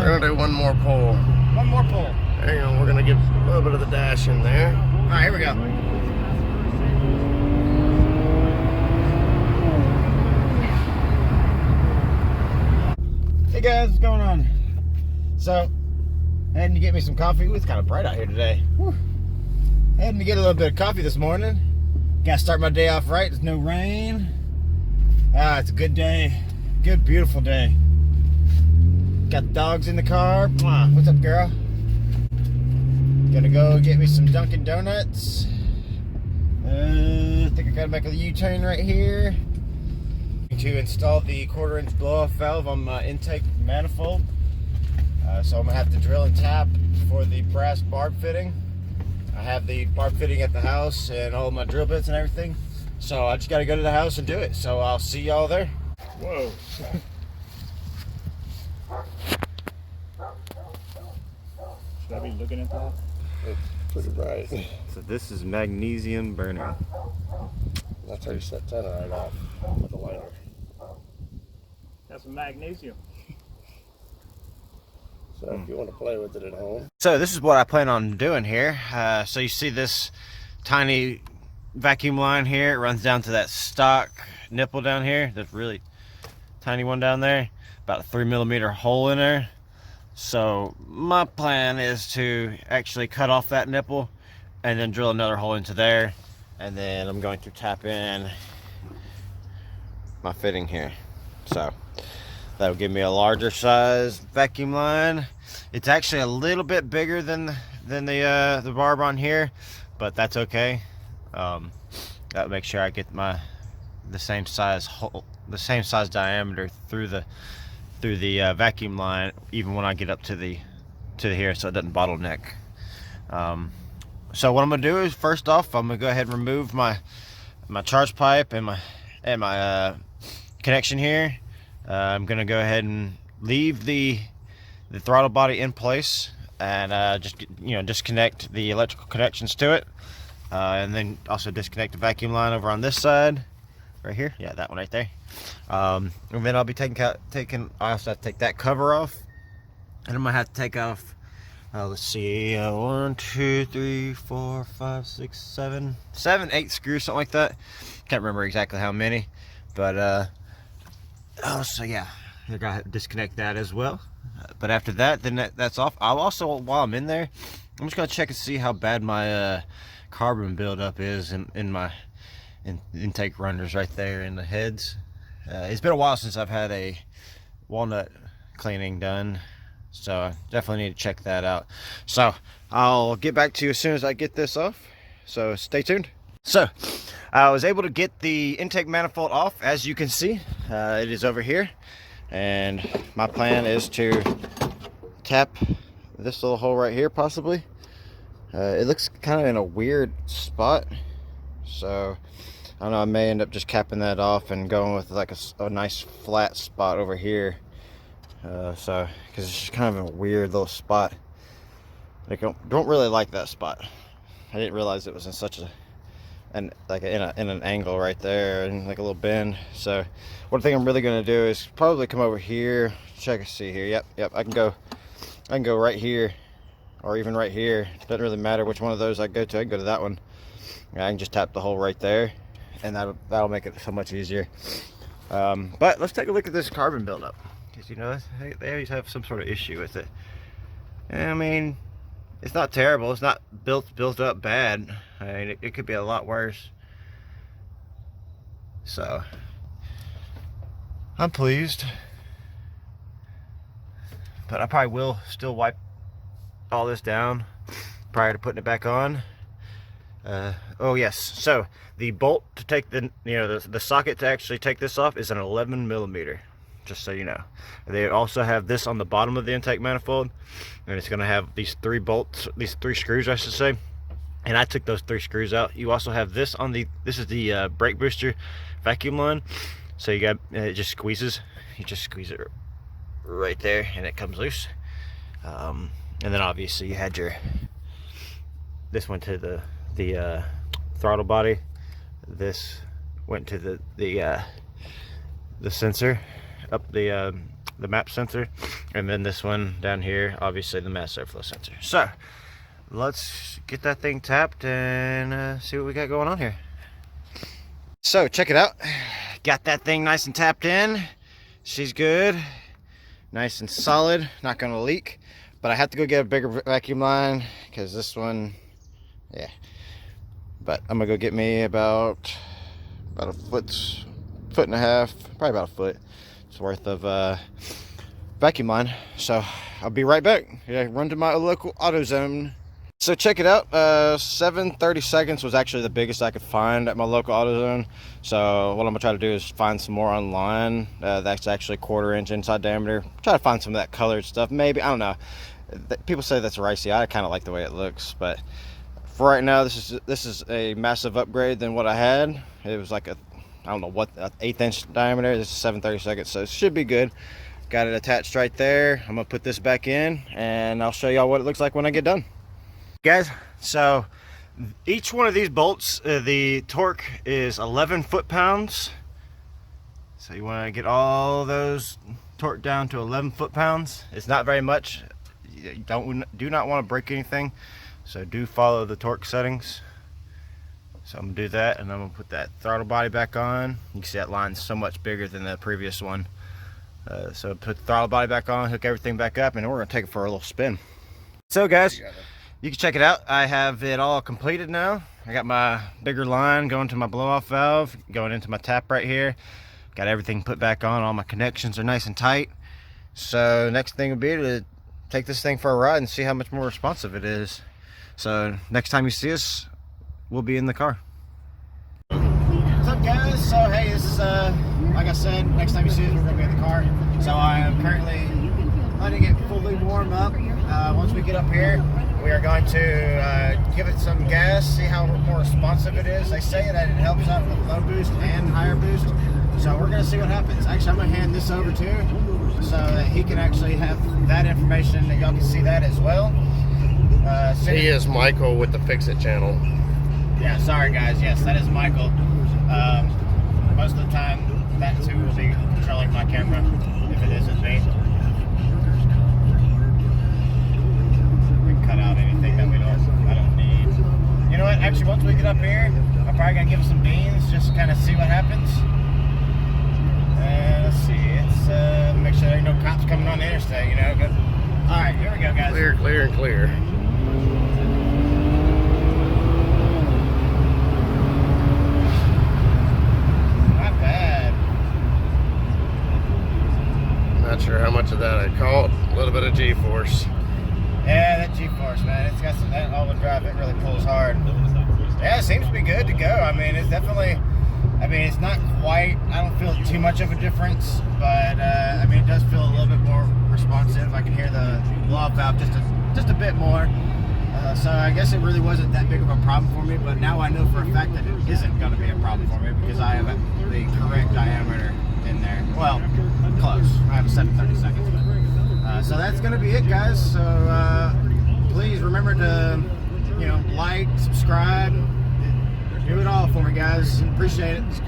We're gonna do one more pull. One more pull. Hang on, we're gonna give a little bit of the dash in there. All right, here we go. Hey guys, what's going on? So, heading to get me some coffee. Ooh, it's kind of bright out here today. Whew. Heading to get a little bit of coffee this morning. Gotta start my day off right. There's no rain. Ah, it's a good day. Good, beautiful day. Got the dogs in the car. Mwah. What's up, girl? Gonna go get me some Dunkin' Donuts. I think I gotta make a U-turn right here to install the 1/4-inch blow-off valve on my intake manifold. So I'm gonna have to drill and tap for the brass barb fitting. I have the barb fitting at the house and all my drill bits and everything. So I just gotta go to the house and do it. So I'll see y'all there. Whoa. Should I be looking at that? It's pretty bright. So this is magnesium burning. That's how you set that right off with a lighter. That's some magnesium. So if you want to play with it at home. So this is what I plan on doing here. So you see this tiny vacuum line here. It runs down to that stock nipple down here. There's really tiny one down there. About a 3mm hole in there. So my plan is to actually cut off that nipple and then drill another hole into there. And then I'm going to tap in my fitting here. So that'll give me a larger size vacuum line. It's actually a little bit bigger than the barb on here, but that's okay. That'll make sure I get the same size hole, the same size diameter through the vacuum line, even when I get up to here, so it doesn't bottleneck. So what I'm gonna do is, first off, I'm gonna go ahead and remove my charge pipe and my connection here. I'm gonna go ahead and leave the throttle body in place and just disconnect the electrical connections to it, and then also disconnect the vacuum line over on this side right here. Yeah, that one right there. And then I'll be I also have to take that cover off, and I'm gonna have to take off let's see, 1 2 3 4 5 6 7 8 screws, something like that. Can't remember exactly how many, but so yeah, I gotta disconnect that as well. But after that, then that's off. I'll also, while I'm in there, I'm just gonna check and see how bad my carbon buildup is in my intake runners right there in the heads. It's been a while since I've had a walnut cleaning done, so I definitely need to check that out. So I'll get back to you as soon as I get this off, so stay tuned. So I was able to get the intake manifold off. As you can see, it is over here, and my plan is to tap this little hole right here, possibly. It looks kind of in a weird spot, so I don't know, I may end up just capping that off and going with like a nice flat spot over here. Because it's just kind of a weird little spot. I don't really like that spot. I didn't realize it was in such in an angle right there, and like a little bend. So one thing I'm really going to do is probably come over here, check and see here. Yep, I can go right here, or even right here. Doesn't really matter which one of those I go to. I can go to that one. I can just tap the hole right there, and that'll make it so much easier. But let's take a look at this carbon buildup, because they always have some sort of issue with it. And I mean, it's not terrible. It's not built up bad. I mean, it could be a lot worse. So I'm pleased, but I probably will still wipe all this down prior to putting it back on. Oh yes, so the bolt to take the socket to actually take this off is an 11mm, just so you know. They also have this on the bottom of the intake manifold, and it's going to have these 3 bolts, these 3 screws I should say, and I took those 3 screws out. You also have this on this is the brake booster vacuum line, so you got, it just squeezes, you just squeeze it right there and it comes loose. And then obviously you had this went to the throttle body, this went to the sensor up the the map sensor, and then this one down here, obviously the mass airflow sensor. So let's get that thing tapped and see what we got going on here. So check it out. Got that thing nice and tapped in. She's good, nice and solid, not gonna leak. But I have to go get a bigger vacuum line because this one, yeah. But I'm gonna go get me about a foot and a half, probably about a foot worth of vacuum line. So I'll be right back. Yeah, run to my local AutoZone. So check it out. 7:30 seconds was actually the biggest I could find at my local AutoZone. So what I'm gonna try to do is find some more online. That's actually 1/4 inch inside diameter. Try to find some of that colored stuff. Maybe, I don't know. People say that's ricey. I kind of like the way it looks, but for right now, this is a massive upgrade than what I had. It was like I don't know what, 1/8 inch diameter. This is 7/30 seconds, so it should be good. Got it attached right there. I'm gonna put this back in, and I'll show y'all what it looks like when I get done. Guys, so each one of these bolts, the torque is 11 foot-pounds. So you want to get all those torque down to 11 foot-pounds. It's not very much. You do not want to break anything, so do follow the torque settings. So I'm gonna do that, and I'm gonna put that throttle body back on. You can see that line's so much bigger than the previous one. So put the throttle body back on, hook everything back up, and we're gonna take it for a little spin. So guys, you can check it out. I have it all completed now. I got my bigger line going to my blow-off valve, going into my tap right here. Got everything put back on. All my connections are nice and tight. So next thing would be to take this thing for a ride and see how much more responsive it is. So next time you see us, we'll be in the car. What's up, guys? So hey, this is like I said, next time you see us, we're gonna be in the car. So I am currently letting it fully warm up. Once we get up here, we are going to give it some gas, see how more responsive it is. They say that it helps out with low boost and higher boost. So we're gonna see what happens. Actually, I'm gonna hand this over to him so that he can actually have that information and y'all can see that as well. He is Michael with the Fix It channel. Yeah, sorry guys. Yes, that is Michael. Most of the time, that's who will be controlling my camera if it isn't me. We can cut out anything that I don't need. You know what? Actually, once we get up here, I'm probably gonna give it some beans just to kind of see what happens. And let's see. It's make sure there ain't no cops coming on the interstate. You know. Good. All right, here we go, guys. Clear, clear, and clear. Not sure how much of that I caught. A little bit of G-force. Yeah, that G-force, man. It's got some, that all-wheel drive, it really pulls hard. Yeah, it seems to be good to go. I mean, it's definitely, I mean, it's not quite, I don't feel too much of a difference, but, I mean, it does feel a little bit more responsive. I can hear the blow-off valve just a bit more. So I guess it really wasn't that big of a problem for me, but now I know for a fact that it isn't going to be a problem for me because I have the correct diameter in there. Well, close. I have a 7/30 seconds. But, so that's going to be it, guys. So please remember to, you know, like, subscribe, do it all for me, guys. Appreciate it.